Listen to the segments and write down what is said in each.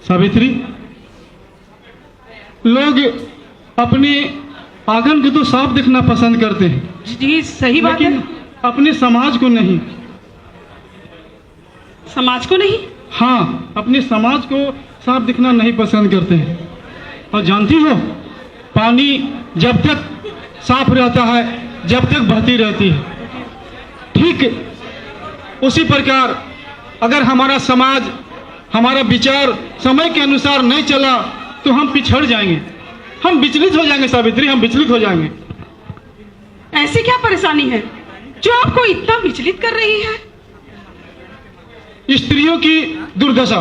सावित्री, लोग अपने आंगन को तो साफ दिखना पसंद करते हैं। जी सही बात है। लेकिन अपने समाज को नहीं। समाज को नहीं? हाँ, अपने समाज को साफ दिखना नहीं पसंद करते हैं। और जानती हो, पानी जब तक साफ रहता है, जब तक बहती रहती है, ठीक उसी प्रकार अगर हमारा समाज, हमारा विचार समय के अनुसार नहीं चला तो हम पिछड़ जाएंगे, हम विचलित हो जाएंगे सावित्री, हम विचलित हो जाएंगे। ऐसी क्या परेशानी है जो आपको इतना विचलित कर रही है? स्त्रियों की दुर्दशा।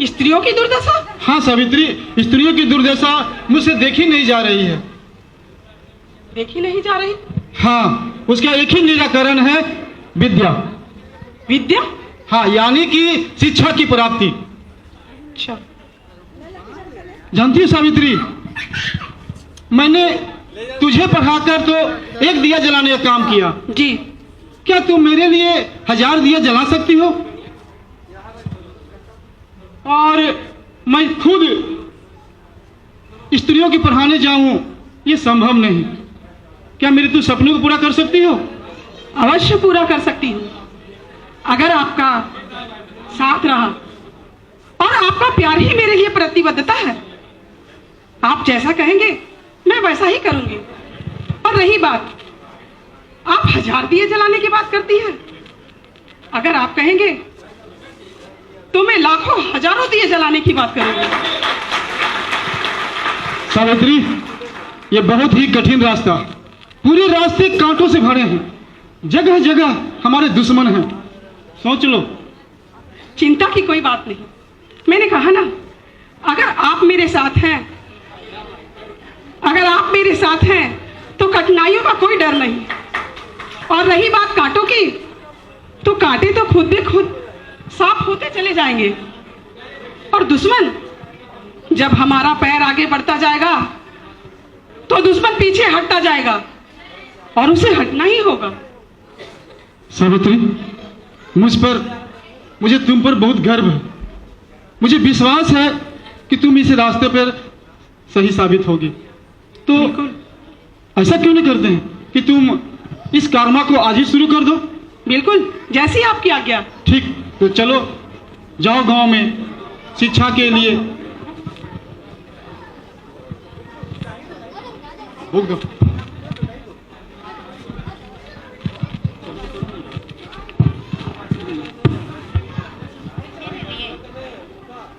स्त्रियों की दुर्दशा? हाँ सावित्री, स्त्रियों की दुर्दशा मुझसे देखी नहीं जा रही है। देखी नहीं जा रही? हाँ, उसका एक ही निराकरण है, विद्या। विद्या? हाँ, यानी कि शिक्षा की प्राप्ति। अच्छा। जानती हो सावित्री, मैंने तुझे पढ़ाकर तो एक दिया जलाने का काम किया। जी। क्या तुम मेरे लिए 1000 दिया जला सकती हो? और मैं खुद स्त्रियों की पढ़ाने जाऊं, ये संभव नहीं। क्या मेरे तू सपने को पूरा कर सकती हो? अवश्य पूरा कर सकती हूँ, अगर आपका साथ रहा और आपका प्यार ही मेरे लिए प्रतिबद्धता है। आप जैसा कहेंगे मैं वैसा ही करूंगी। और रही बात, आप 1000 दिए जलाने की बात करती हैं, अगर आप कहेंगे तो मैं लाखों हजारों दिए जलाने की बात करूंगी। सावित्री, ये बहुत ही कठिन रास्ता, पूरे रास्ते कांटों से भरे हैं, जगह जगह हमारे दुश्मन हैं। सोच लो। चिंता की कोई बात नहीं, मैंने कहा ना, अगर आप मेरे साथ हैं, अगर आप मेरे साथ हैं तो कठिनाइयों का कोई डर नहीं। और रही बात कांटों की, तो कांटे तो खुद भी खुद साफ होते चले जाएंगे। और दुश्मन, जब हमारा पैर आगे बढ़ता जाएगा तो दुश्मन पीछे हटता जाएगा और उसे हटना ही होगा। सावित्री, मुझे तुम पर बहुत गर्व है। मुझे विश्वास है कि तुम इस रास्ते पर सही साबित होगी। तो ऐसा क्यों नहीं करते हैं कि तुम इस कर्मा को आज ही शुरू कर दो? बिल्कुल, जैसी आपकी आज्ञा। ठीक, तो चलो जाओ गांव में शिक्षा के लिए। भूख दो।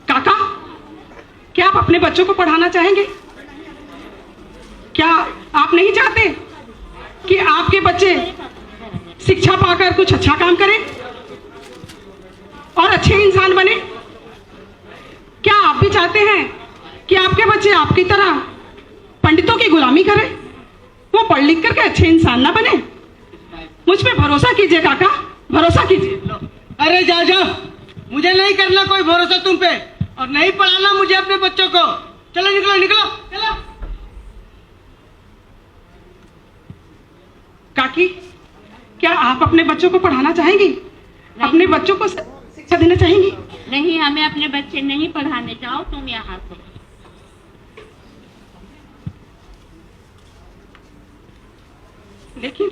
काका, क्या आप अपने बच्चों को पढ़ाना चाहेंगे? क्या आप नहीं चाहते कि आपके बच्चे शिक्षा पाकर कुछ अच्छा काम करें और अच्छे इंसान बने? क्या आप भी चाहते हैं कि आपके बच्चे आपकी तरह पंडितों की गुलामी करें, वो पढ़ लिख करके अच्छे इंसान ना बने? मुझ पे भरोसा कीजिए काका, भरोसा कीजिए। अरे जा जा, मुझे नहीं करना कोई भरोसा तुम पे, और नहीं पढ़ाना मुझे अपने बच्चों को। चलो निकलो निकलो चलो। काकी, क्या आप अपने बच्चों को पढ़ाना चाहेंगी? अपने बच्चों को शिक्षा देना चाहेंगी? नहीं, हमें अपने बच्चे नहीं पढ़ाने, जाओ तुम यहाँ से। लेकिन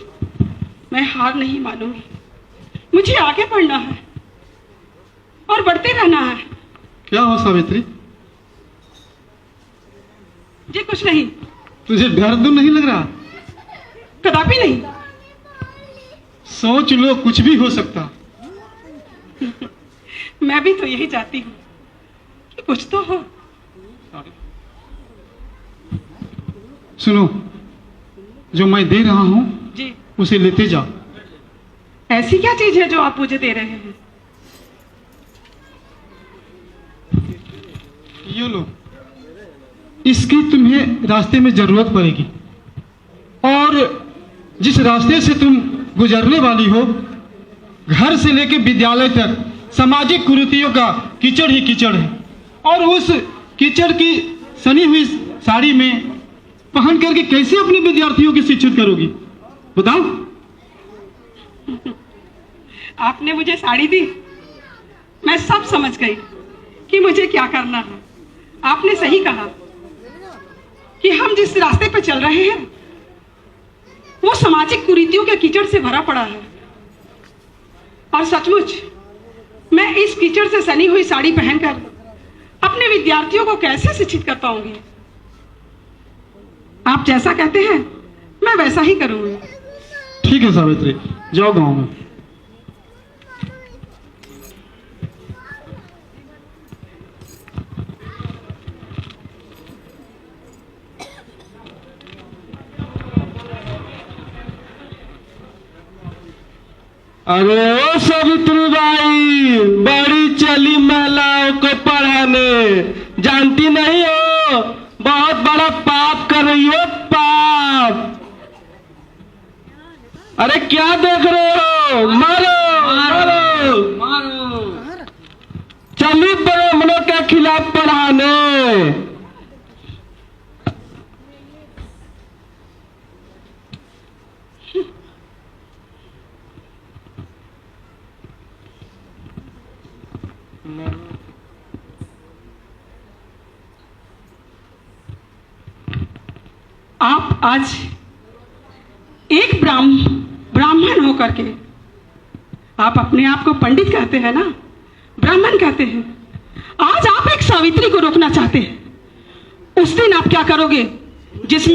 मैं हार नहीं मानूंगी, मुझे आगे बढ़ना है और बढ़ते रहना है। क्या हो सावित्री? जी कुछ नहीं। तुझे डर तो नहीं लग रहा? कदापि नहीं। सोच लो, कुछ भी हो सकता। मैं भी तो यही चाहती हूँ कि कुछ तो हो। सुनो, जो मैं दे रहा हूँ जी। उसे लेते जाओ। ऐसी क्या चीज है जो आप मुझे दे रहे हैं? ये लो, इसकी तुम्हें रास्ते में जरूरत पड़ेगी, और जिस रास्ते से तुम गुजरने वाली हो, घर से लेकर विद्यालय तक सामाजिक कुरीतियों का कीचड़ ही कीचड़ है। और उस कीचड़ की सनी हुई साड़ी में पहन करके कैसे अपने विद्यार्थियों की शिक्षित करोगी? बताओ। आपने मुझे साड़ी दी, मैं सब समझ गई कि मुझे क्या करना है। आपने सही कहा कि हम जिस रास्ते पर चल रहे हैं वो सामाजिक कुरीतियों के कीचड़ से भरा पड़ा है, और सचमुच मैं इस कीचड़ से सनी हुई साड़ी पहनकर अपने विद्यार्थियों को कैसे शिक्षित कर पाऊंगी। आप जैसा कहते हैं मैं वैसा ही करूंगी। ठीक है सावित्री, जाओ गांव में। अरे ओ सावित्री बाई, बड़ी चली महिलाओं को पढ़ाने, जानती नहीं हो बहुत बड़ा पाप कर रही हो, पाप। अरे क्या देख रहे हो, मारो मारो मारो। चली ब्राह्मणों के खिलाफ पढ़ाने। आप आज एक ब्राह्मण होकर के आप अपने आप को पंडित कहते हैं ना, ब्राह्मण कहते हैं। आज आप एक सावित्री को रोकना चाहते हैं। उस दिन आप क्या करोगे जिस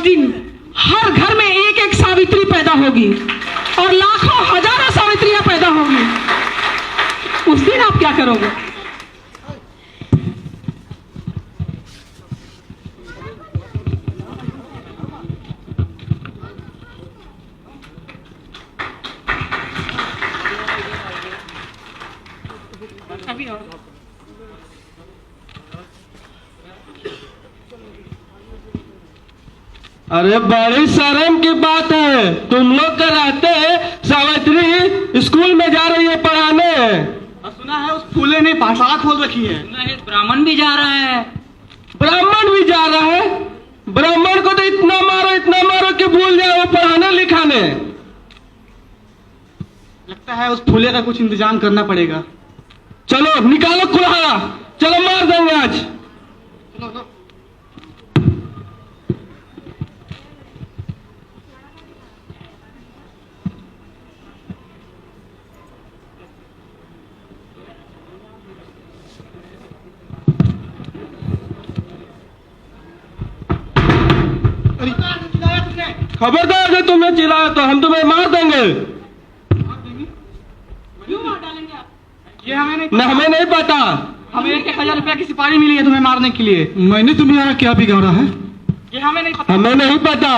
दिन हर घर में एक एक सावित्री पैदा होगी और लाखों हजारों सावित्रियां पैदा होगी, उस दिन आप क्या करोगे? अभी और अरे बड़ी शर्म की बात है, तुम लोग का रहते सावित्री स्कूल में जा रही है पढ़ाने। सुना है उस फूले ने पाठशाला खोल रखी है। ब्राह्मण भी जा रहा है। ब्राह्मण भी जा रहा है? ब्राह्मण को तो इतना मारो कि भूल जाए वो पढ़ाने लिखाने। लगता है उस फूले का कुछ इंतजाम करना पड़ेगा। चलो निकालो कुल्हाड़ा, चलो मार देंगे आज। खबरदार अगर तुमने चिल्लाया तो हम तुम्हें मार देंगे। क्यों मार डालेंगे आप? ये हमें नहीं, हमें नहीं पता। हमें 1000 रुपया की सिपाही मिली है तुम्हें मारने के लिए। मैंने तुम्हें क्या बिगाड़ा है? ये हमें नहीं पता, हमें नहीं पता।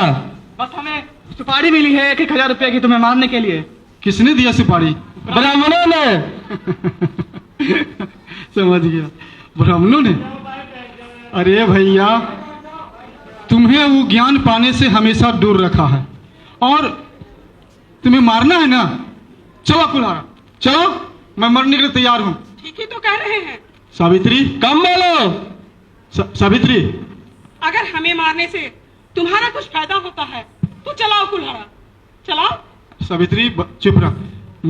बस हमें सुपारी मिली है 1000 रुपया की तुम्हें मारने के लिए। किसने दिया सुपारी? ब्राह्मणों ने। समझ गया, ब्राह्मणों ने। अरे भैया, तुम्हें वो ज्ञान पाने से हमेशा दूर रखा है और तुम्हें मारना है ना। चलो कुल्हाड़ा, चलो, मैं मरने के लिए तैयार हूं। ठीक ही तो कह रहे हैं। सावित्री, कम बोलो। सावित्री, अगर हमें मारने से तुम्हारा कुछ फायदा होता है तो चलाओ कुल्हाड़ा, चलाओ। सावित्री चुप रह।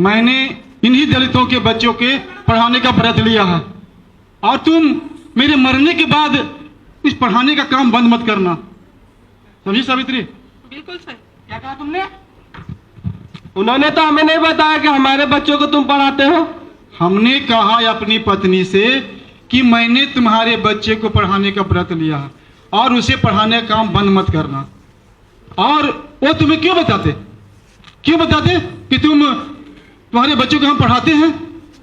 मैंने इन्हीं दलितों के बच्चों के पढ़ाने का व्रत लिया है और तुम मेरे मरने के बाद इस पढ़ाने का काम बंद मत करना, समझी सावित्री? बिल्कुल सही। क्या कहा तुमने? उन्होंने तो हमें नहीं बताया कि हमारे बच्चों को तुम पढ़ाते हो। हमने कहा अपनी पत्नी से कि मैंने तुम्हारे बच्चे को पढ़ाने का व्रत लिया है और उसे पढ़ाने का काम बंद मत करना। और वो तुम्हें क्यों बताते कि तुम्हारे बच्चों को हम पढ़ाते हैं?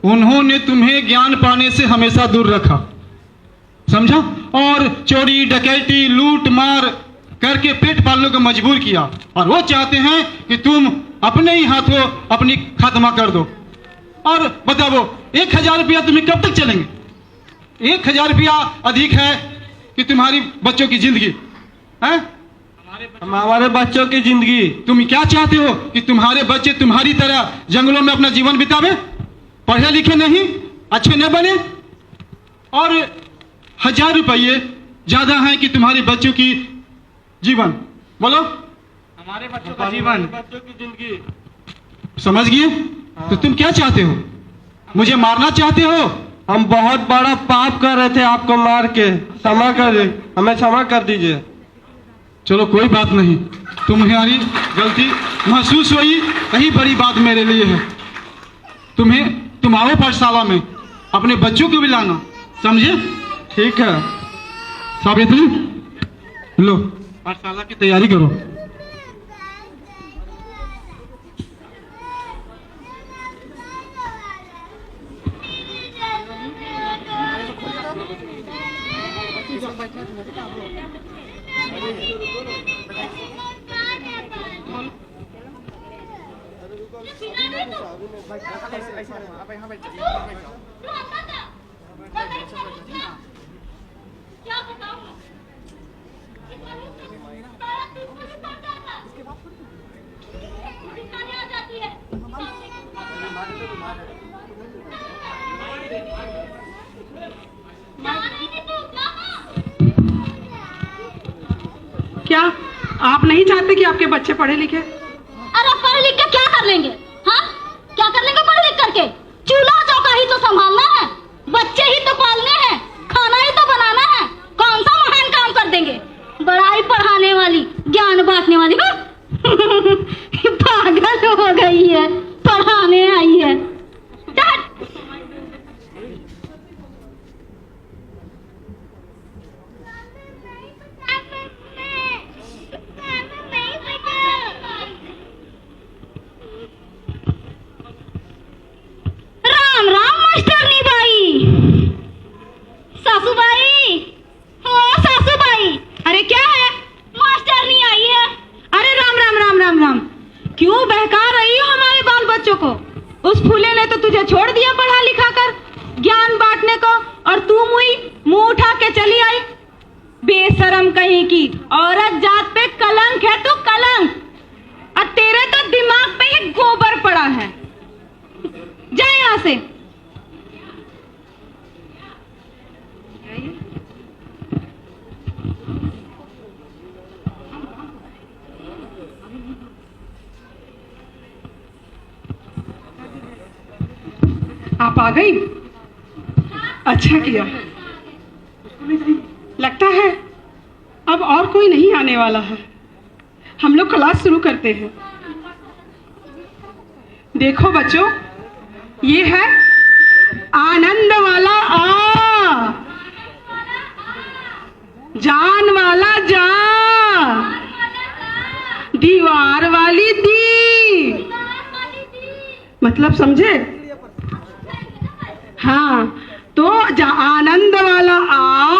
उन्होंने तुम्हें ज्ञान पाने से हमेशा दूर रखा, समझा? और चोरी डकैती लूट मार करके पेट पालने को मजबूर किया और वो चाहते हैं कि तुम अपने ही हाथों अपनी खात्मा कर दो। और बताओ 1000 रुपया तुम्हें कब तक चलेंगे? 1000 रुपया अधिक है कि तुम्हारी बच्चों की जिंदगी है? हमारे बच्चों की जिंदगी। तुम क्या चाहते हो कि तुम्हारे बच्चे तुम्हारी तरह जंगलों में अपना जीवन बितावे, पढ़े लिखे नहीं, अच्छे न बने? और 1000 रुपये ज्यादा है कि तुम्हारे बच्चों की जीवन? बोलो। हमारे बच्चों का जीवन, बच्चों की जिंदगी। समझ गए? तो तुम क्या चाहते हो? मुझे मारना चाहते हो हम बहुत बड़ा पाप कर रहे थे आपको मार के, क्षमा कर, हमें क्षमा कर दीजिए। चलो कोई बात नहीं, तुम्हारी गलती महसूस हुई, यही बड़ी बात मेरे लिए है। तुम आओ पाठशाला में, अपने बच्चों को भी लाना, समझे? ठीक है। सावित्री, लो पाठशाला की तैयारी करो। क्या आप नहीं चाहते कि आपके बच्चे पढ़े लिखे? अरे पढ़ लिख के क्या कर लेंगे? हाँ, क्या कर लेंगे पढ़ लिख करके? चूल्हा चौका ही तो संभालना है, बच्चे ही तो पालने हैं, खाना ही तो बनाना है, कौन सा महान काम कर देंगे? बड़ाई पढ़ाने वाली, ज्ञान बांटने वाली हाँ? पागल हो गई है, पढ़ाने आई है। राम राम मास्टरनी बाई, सासूबाई, ओ सासूबाई। अरे क्या है? मास्टरनी आई है। अरे राम राम राम राम राम, क्यों बहका रही हो हमारे बाल बच्चों को? उस फूले ने तो तुझे छोड़ दिया पढ़ा लिखा कर, ज्ञान बांटने को, और तू मुंह उठा के चली आई। बेशरम कहीं की, औरत जात पे कलंक है तू, कलंक। और तेरे तो दिमाग पे ये गोबर पड़ा है। जा यहाँ से। आप आ गई, अच्छा किया। लगता है अब और कोई नहीं आने वाला है, हम लोग क्लास शुरू करते हैं। देखो बच्चों, ये है आनंद वाला आ, जान वाला जा, दीवार वाली दी, मतलब समझे? हाँ, तो आनंद वाला आ,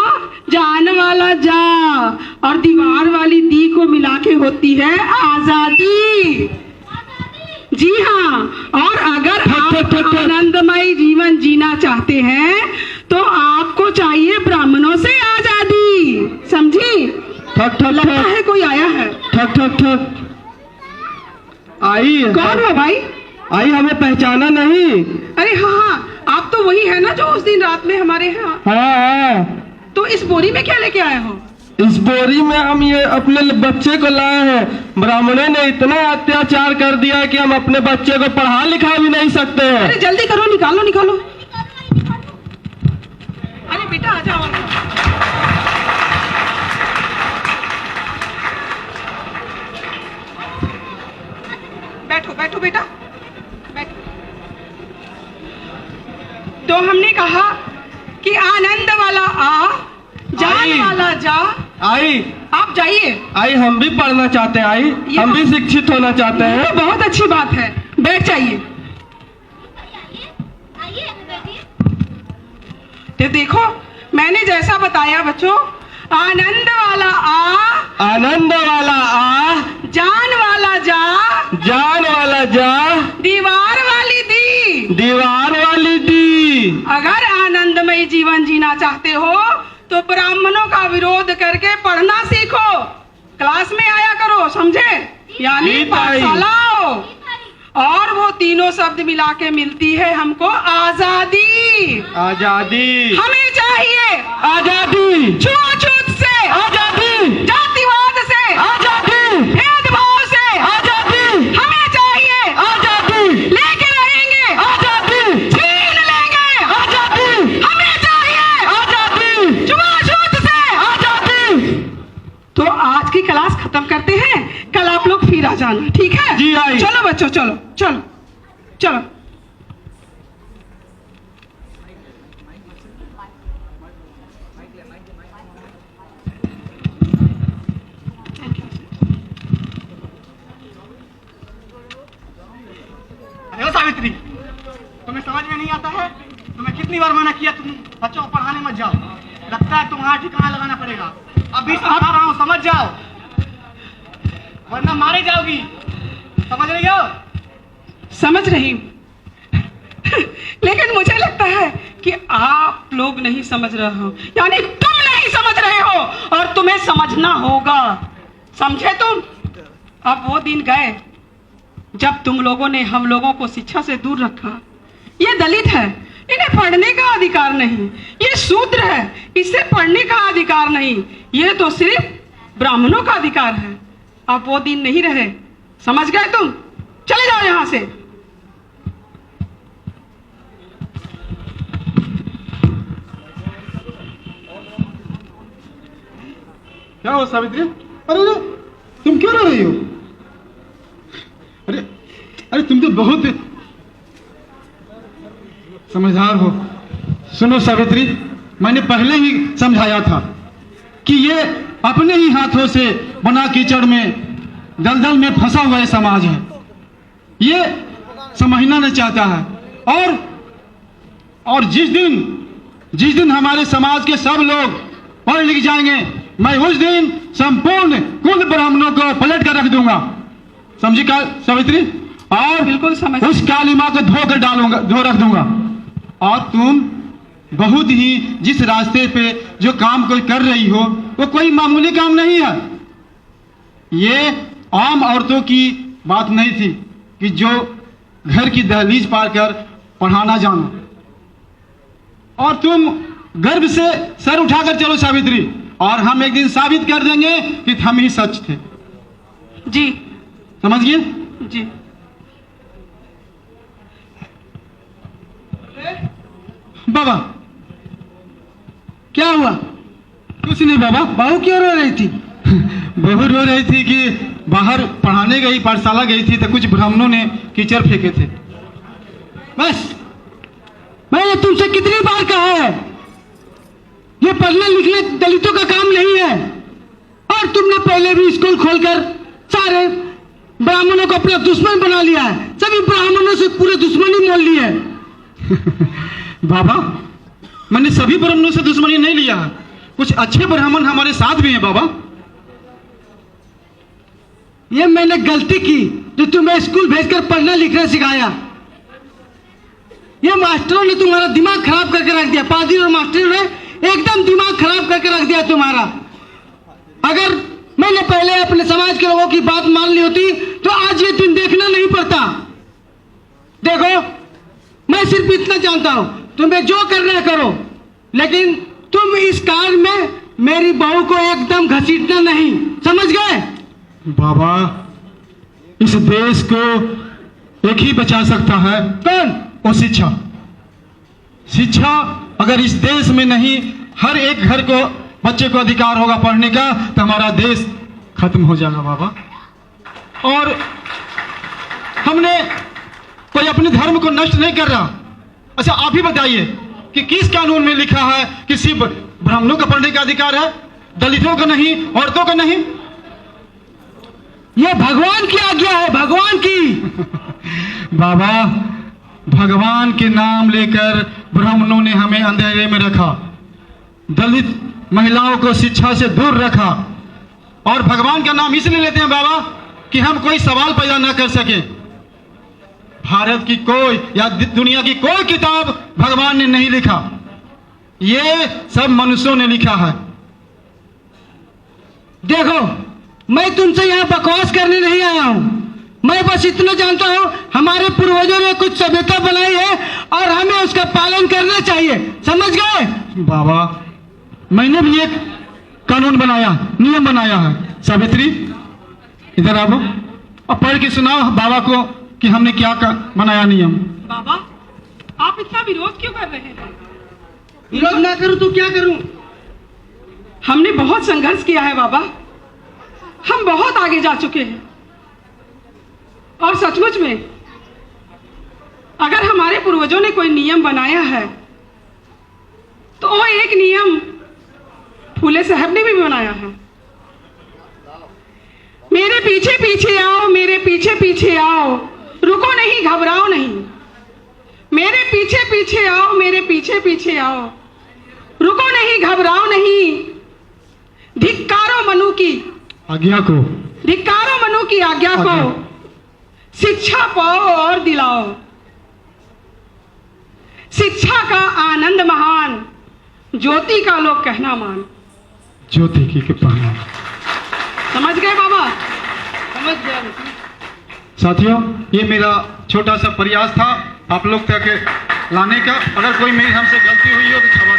जान वाला जा, और दीवार वाली दी को मिला के होती है आजादी। जी हाँ, और अगर आप आनंदमय जीवन जीना चाहते हैं तो आपको चाहिए ब्राह्मणों से आजादी, समझी? ठक ठक लगता ठक है कोई आया है। ठक ठक ठक, आई कौन है भाई? आई, हमें पहचाना नहीं? अरे हाँ हाँ, आप तो वही है ना जो उस दिन रात में हमारे यहाँ। हाँ, तो इस बोरी में क्या लेके आए हो? इस बोरी में हम ये अपने बच्चे को लाए हैं। ब्राह्मणों ने इतना अत्याचार कर दिया है कि हम अपने बच्चे को पढ़ा लिखा भी नहीं सकते हैं। अरे जल्दी करो, निकालो निकालो। अरे बेटा आ जाओ। बैठो बैठो बेटा, बैठो। तो हमने कहा कि आनंद वाला आ, जान आई। वाला जा। आई, आप जाइए। आई, हम भी पढ़ना चाहते हैं। आई, हम भी शिक्षित होना चाहते हैं। ये बहुत अच्छी बात है, बैठ जाइए। तो देखो, मैंने जैसा बताया बच्चों, आनंद वाला आ, आनंद वाला आ, जान वाला जा, जान वाला जा, दीवार वाली दी। दीवार वाली दी। अगर आनंदमय जीवन जीना चाहते हो तो ब्राह्मणों का विरोध करके पढ़ना सीखो, क्लास में आया करो, समझे? यानी ठीक है। पाठशाला आओ। और वो तीनों शब्द मिला के मिलती है हमको आजादी। आजादी, हमें चाहिए आजादी, छूछूत से, आजादी, जातिवाद से, आजादी, भेदभाव से, आजादी, हमें चाहिए आजादी, लेके रहेंगे, आजादी, छीन लेंगे, आजादी, बताना, ठीक है? जी, आई। चलो बच्चों, चलो चलो चलो। अरे ओ सावित्री, तुम्हें समझ में नहीं आता है? तुम्हें कितनी बार मना किया तुम बच्चों को पढ़ाने मत जाओ। लगता है तुम्हारा ठिकाना लगाना पड़ेगा। अभी समझा रहा हूँ, समझ जाओ वरना मारे जाओगी। समझ रही हो? समझ रही हूँ लेकिन मुझे लगता है कि आप लोग नहीं समझ रहे हो, यानी तुम नहीं समझ रहे हो और तुम्हें समझना होगा। समझे तुम? अब वो दिन गए जब तुम लोगों ने हम लोगों को शिक्षा से दूर रखा। ये दलित है, इन्हें पढ़ने का अधिकार नहीं। ये शूद्र है, इसे पढ़ने का अधिकार नहीं। ये तो सिर्फ ब्राह्मणों का अधिकार है। अब वो दिन नहीं रहे, समझ गए तुम? चले जाओ यहां से। क्या हो सावित्री? अरे तुम क्यों रो रही हो? अरे अरे तुम तो बहुत समझदार हो। सुनो सावित्री, मैंने पहले ही समझाया था कि ये अपने ही हाथों से बना कीचड़ में दलदल में फंसा हुआ ये समाज है। ये समझना नहीं चाहता है। और जिस दिन हमारे समाज के सब लोग पढ़ लिख जाएंगे, मैं उस दिन संपूर्ण कुल ब्राह्मणों को पलट कर रख दूंगा। समझी का सावित्री? और बिल्कुल समझ। उस काली माँ को धो रख दूंगा। और तुम बहुत ही जिस रास्ते पे जो काम कोई कर रही हो वो कोई मामूली काम नहीं है। ये आम औरतों की बात नहीं थी कि जो घर की दहलीज पार कर पढ़ाना जानो। और तुम गर्व से सर उठाकर चलो सावित्री, और हम एक दिन साबित कर देंगे कि हम ही सच थे। जी समझ गए? जी। बाबा क्या हुआ? कुछ नहीं बाबा। बहू क्यों रो रही थी? बहू रो रही थी कि बाहर पढ़ाने गई, पाठशाला गई थी तो कुछ ब्राह्मणों ने कीचड़ फेंके थे। बस मैंने तुमसे कितनी बार कहा है, ये पढ़ने लिखने दलितों का काम नहीं है। और तुमने पहले भी स्कूल खोलकर सारे ब्राह्मणों को अपना दुश्मन बना लिया है। सभी ब्राह्मणों से पूरे दुश्मनी मोल ली है। बाबा मैंने सभी ब्राह्मणों से दुश्मनी नहीं लिया है, कुछ अच्छे ब्राह्मण हमारे साथ भी हैं बाबा। ये मैंने गलती की जो तुम्हें स्कूल भेजकर पढ़ना लिखना सिखाया। ये मास्टरों ने तुम्हारा दिमाग खराब करके रख दिया। पादरी और मास्टरों ने एकदम दिमाग खराब करके रख दिया तुम्हारा। अगर मैंने पहले अपने समाज के लोगों की बात मान ली होती तो आज ये दिन देखना नहीं पड़ता। देखो मैं सिर्फ इतना जानता हूं, तुम्हें जो करना है करो, लेकिन तुम इस कार्य में मेरी बहू को एकदम घसीटना नहीं। समझ गए? बाबा इस देश को एक ही बचा सकता है। कौन? वो शिक्षा। शिक्षा अगर इस देश में नहीं, हर एक घर को बच्चे को अधिकार होगा पढ़ने का, तो हमारा देश खत्म हो जाएगा बाबा। और हमने कोई अपने धर्म को नष्ट नहीं कर रहा। अच्छा आप ही बताइए कि किस कानून में लिखा है कि सिर्फ ब्राह्मणों को पढ़ने का अधिकार है, दलितों का नहीं, औरतों का नहीं? यह भगवान की आज्ञा है, भगवान की। बाबा भगवान के नाम लेकर ब्राह्मणों ने हमें अंधेरे में रखा, दलित महिलाओं को शिक्षा से दूर रखा। और भगवान का नाम इसलिए लेते हैं बाबा कि हम कोई सवाल पैदा ना कर सके। भारत की कोई या दुनिया की कोई किताब भगवान ने नहीं लिखा, ये सब मनुष्यों ने लिखा है। देखो मैं तुमसे यहाँ बकवास करने नहीं आया हूँ, मैं बस इतना जानता हूँ हमारे पूर्वजों ने कुछ सभ्यता बनाई है और हमें उसका पालन करना चाहिए। समझ गए? बाबा मैंने भी एक कानून बनाया, नियम बनाया है। सावित्री इधर आओ और पढ़ के सुनाओ बाबा को कि हमने क्या बनाया नियम। बाबा आप इतना विरोध क्यों कर रहे हैं? विरोध ना करूं तो क्या करूं? हमने बहुत संघर्ष किया है बाबा, हम बहुत आगे जा चुके हैं। और सचमुच में अगर हमारे पूर्वजों ने कोई नियम बनाया है तो वो एक नियम फूले साहब ने भी बनाया है। मेरे पीछे पीछे आओ, मेरे पीछे पीछे आओ, रुको नहीं, घबराओ नहीं। मेरे पीछे पीछे आओ, मेरे पीछे पीछे आओ, रुको नहीं, घबराओ नहीं। धिक्कारो मनु की आज्ञा को, धिक्कारो मनु की आज्ञा को, शिक्षा पाओ और दिलाओ। शिक्षा का आनंद महान, ज्योति का लोग कहना मान। ज्योति की कृपा है। समझ गए बाबा? समझ गया। साथियों, ये मेरा छोटा सा प्रयास था आप लोग तक लाने का। अगर कोई मेरी हमसे गलती हुई हो तो क्षमा